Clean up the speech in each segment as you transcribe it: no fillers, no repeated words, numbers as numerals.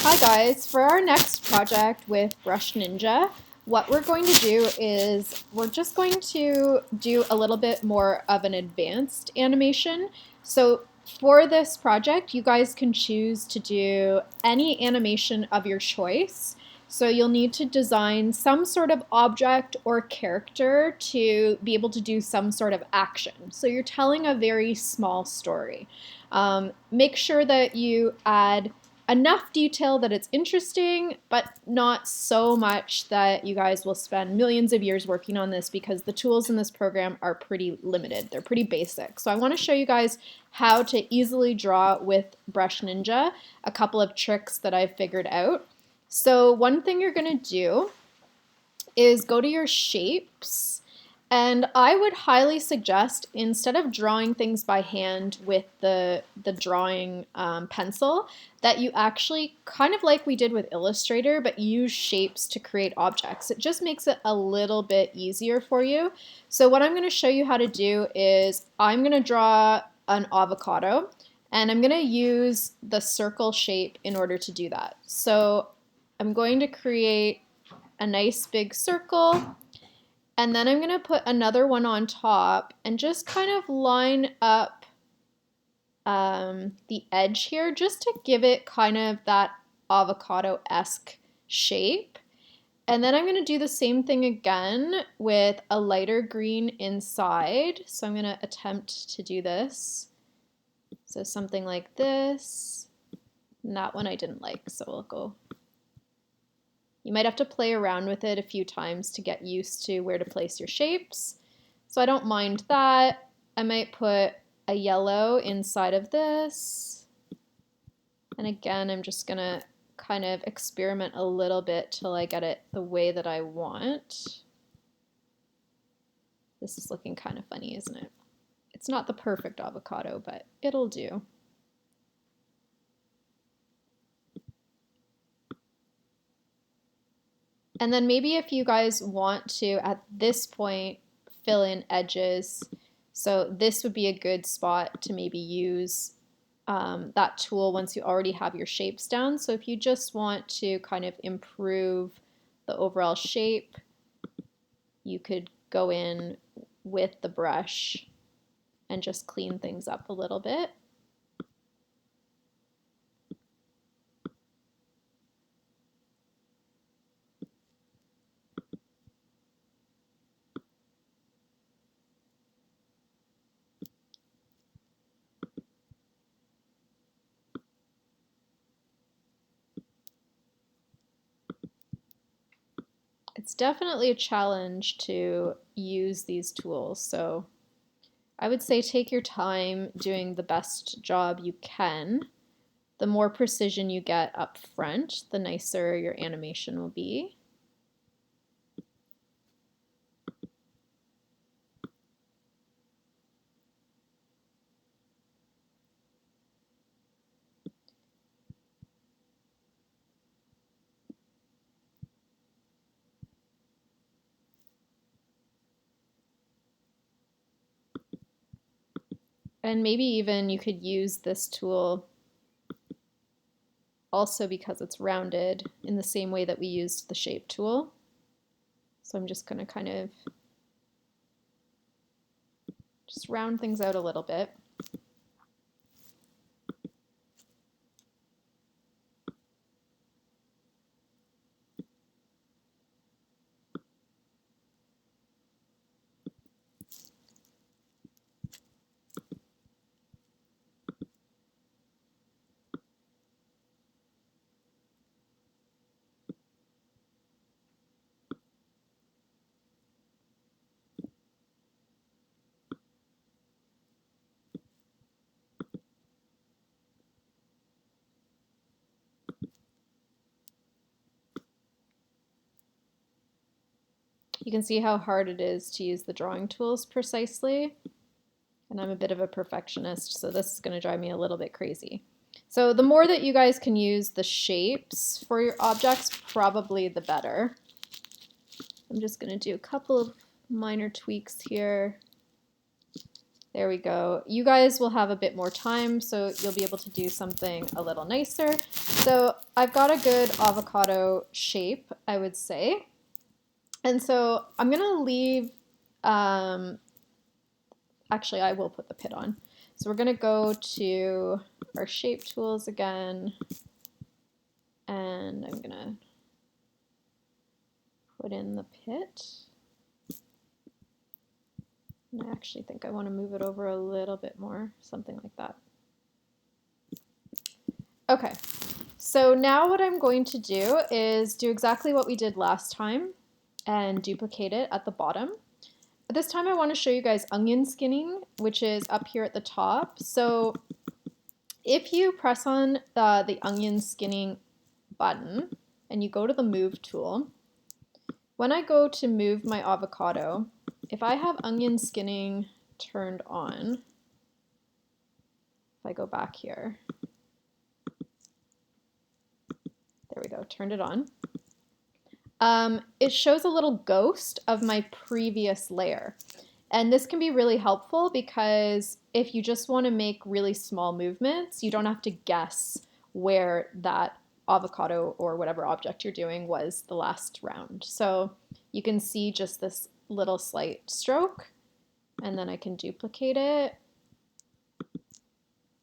Hi guys, for our next project with Brush Ninja, what we're going to do is we're just going to do a little bit more of an advanced animation. So for this project, you guys can choose to do any animation of your choice. So you'll need to design some sort of object or character to be able to do some sort of action. So you're telling a very small story. Make sure that you add enough detail that it's interesting, but not so much that you guys will spend millions of years working on this, because the tools in this program are pretty limited. They're pretty basic. So I want to show you guys how to easily draw with Brush Ninja, a couple of tricks that I've figured out. So one thing you're going to do is go to your shapes. And I would highly suggest, instead of drawing things by hand with the drawing pencil, that you actually, kind of like we did with Illustrator, but use shapes to create objects. It just makes it a little bit easier for you. So what I'm going to show you how to do is I'm going to draw an avocado, and I'm going to use the circle shape in order to do that. So I'm going to create a nice big circle. And then I'm going to put another one on top and just kind of line up the edge here, just to give it kind of that avocado-esque shape. And then I'm going to do the same thing again with a lighter green inside. So I'm going to attempt to do this. So something like this. And that one I didn't like, so we'll go. You might have to play around with it a few times to get used to where to place your shapes. So I don't mind that. I might put a yellow inside of this. And again, I'm just gonna kind of experiment a little bit till I get it the way that I want. This is looking kind of funny, isn't it? It's not the perfect avocado, but it'll do. And then maybe if you guys want to, at this point, fill in edges, so this would be a good spot to maybe use that tool once you already have your shapes down. So if you just want to kind of improve the overall shape, you could go in with the brush and just clean things up a little bit. It's definitely a challenge to use these tools, so I would say take your time doing the best job you can. The more precision you get up front, the nicer your animation will be. And maybe even you could use this tool also because it's rounded in the same way that we used the shape tool. So I'm just going to kind of just round things out a little bit. You can see how hard it is to use the drawing tools precisely. And I'm a bit of a perfectionist, so this is going to drive me a little bit crazy. So the more that you guys can use the shapes for your objects, probably the better. I'm just going to do a couple of minor tweaks here. There we go. You guys will have a bit more time, so you'll be able to do something a little nicer. So I've got a good avocado shape, I would say. And so I'm gonna leave, actually I will put the pit on. So we're gonna go to our shape tools again, and I'm gonna put in the pit. And I actually think I want to move it over a little bit more, something like that. Okay, so now what I'm going to do is do exactly what we did last time and duplicate it at the bottom. But this time I want to show you guys onion skinning, which is up here at the top. So if you press on the onion skinning button and you go to the move tool, when I go to move my avocado, if I have onion skinning turned on, if I go back here, there we go, turned it on. It shows a little ghost of my previous layer. And this can be really helpful because if you just want to make really small movements, you don't have to guess where that avocado or whatever object you're doing was the last round. So you can see just this little slight stroke, and then I can duplicate it.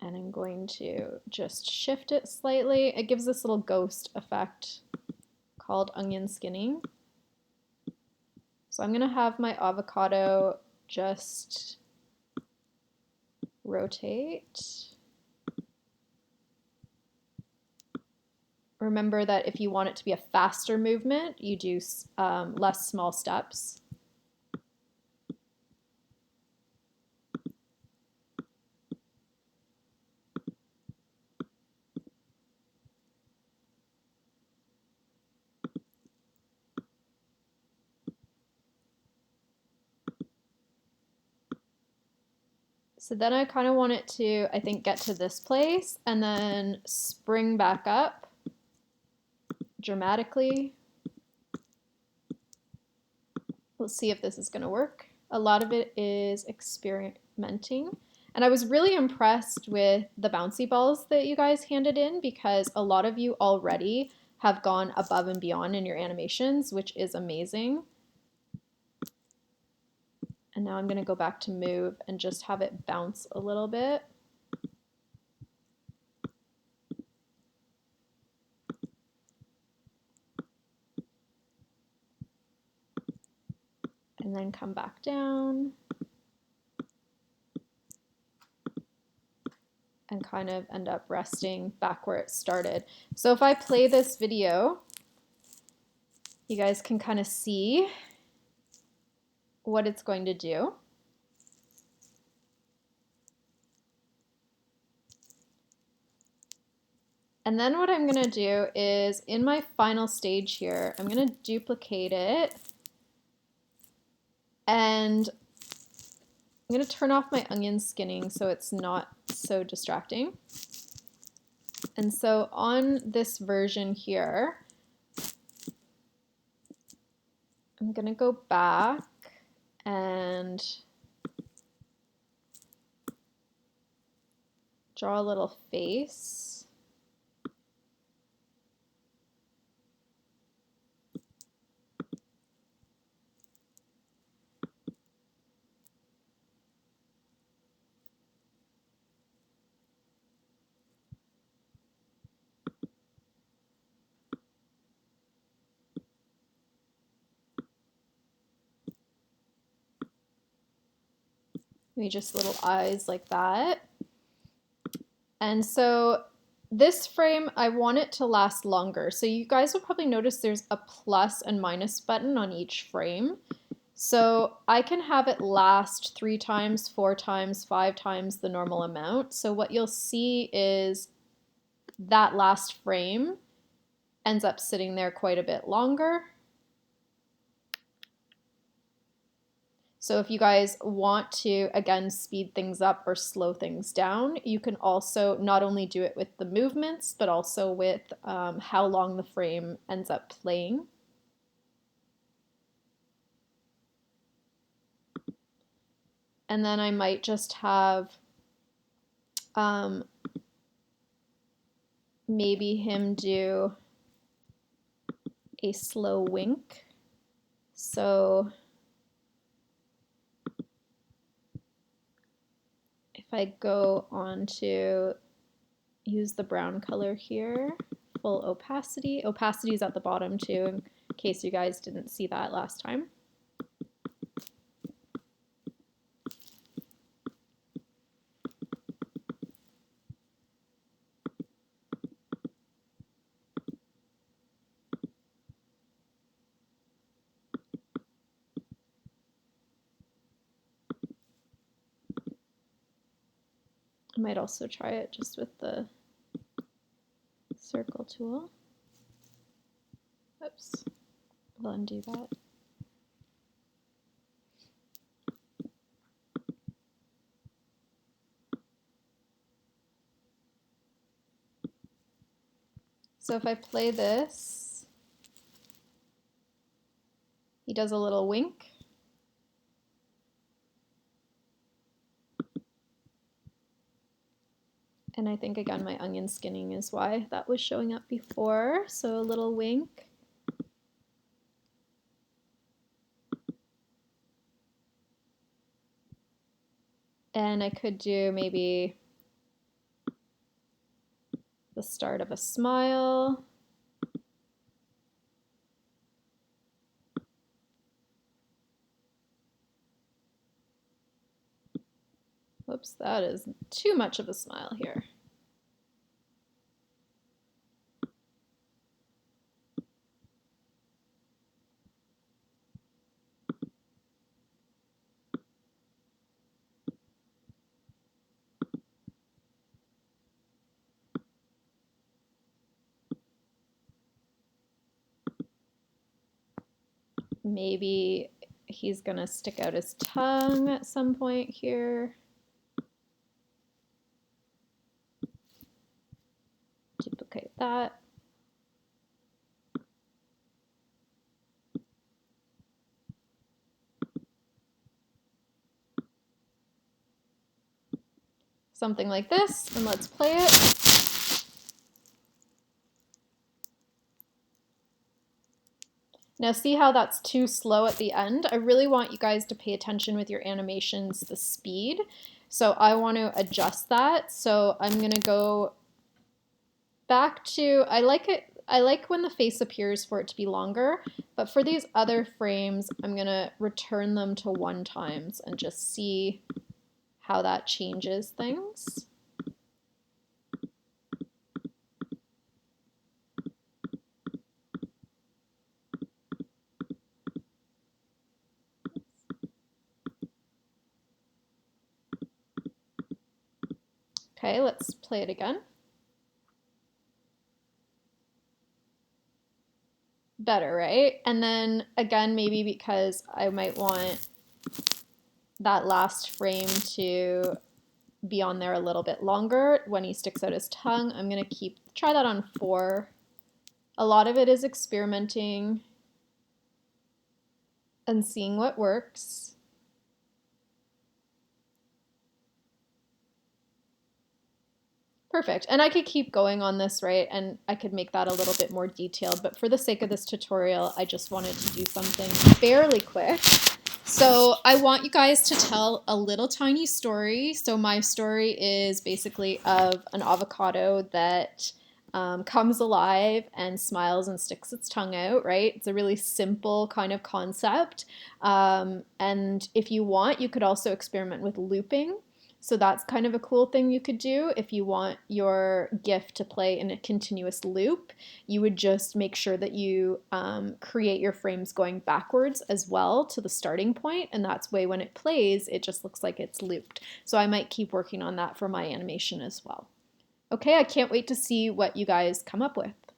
And I'm going to just shift it slightly. It gives this little ghost effect called onion skinning. So I'm going to have my avocado just rotate. Remember that if you want it to be a faster movement, you do less small steps. So then I kind of want it to, I think, get to this place and then spring back up dramatically. Let's see if this is going to work. A lot of it is experimenting. And I was really impressed with the bouncy balls that you guys handed in because a lot of you already have gone above and beyond in your animations, which is amazing. And now I'm going to go back to move and just have it bounce a little bit. And then come back down. And kind of end up resting back where it started. So if I play this video, you guys can kind of see what it's going to do. And then what I'm going to do is in my final stage here, I'm going to duplicate it and I'm going to turn off my onion skinning so it's not so distracting. And so on this version here, I'm going to go back and draw a little face. Maybe just little eyes like that. And so this frame, I want it to last longer. So you guys will probably notice there's a plus and minus button on each frame. So I can have it last 3 times, 4 times, 5 times the normal amount. So what you'll see is that last frame ends up sitting there quite a bit longer. So if you guys want to, again, speed things up or slow things down, you can also not only do it with the movements, but also with how long the frame ends up playing. And then I might just have maybe him do a slow wink. So if I go on to use the brown color here, full opacity. Opacity is at the bottom too, in case you guys didn't see that last time. I might also try it just with the circle tool. Oops, we'll undo that. So if I play this, he does a little wink. And I think, again, my onion skinning is why that was showing up before. So a little wink. And I could do maybe the start of a smile. Whoops, that is too much of a smile here. Maybe he's gonna stick out his tongue at some point here. Duplicate that. Something like this, and let's play it. Now see how that's too slow at the end? I really want you guys to pay attention with your animations, the speed. So I want to adjust that. So I'm gonna go back to, I like when the face appears for it to be longer, but for these other frames, I'm gonna return them to 1 times and just see how that changes things. Okay, let's play it again. Better, right? And then again, maybe because I might want that last frame to be on there a little bit longer when he sticks out his tongue, I'm gonna try that on 4. A lot of it is experimenting and seeing what works. Perfect. And I could keep going on this, right? And I could make that a little bit more detailed, but for the sake of this tutorial, I just wanted to do something fairly quick. So I want you guys to tell a little tiny story. So my story is basically of an avocado that comes alive and smiles and sticks its tongue out, right? It's a really simple kind of concept. And if you want, you could also experiment with looping. So that's kind of a cool thing you could do. If you want your GIF to play in a continuous loop, you would just make sure that you create your frames going backwards as well to the starting point, and that's way when it plays, it just looks like it's looped. So I might keep working on that for my animation as well. Okay, I can't wait to see what you guys come up with.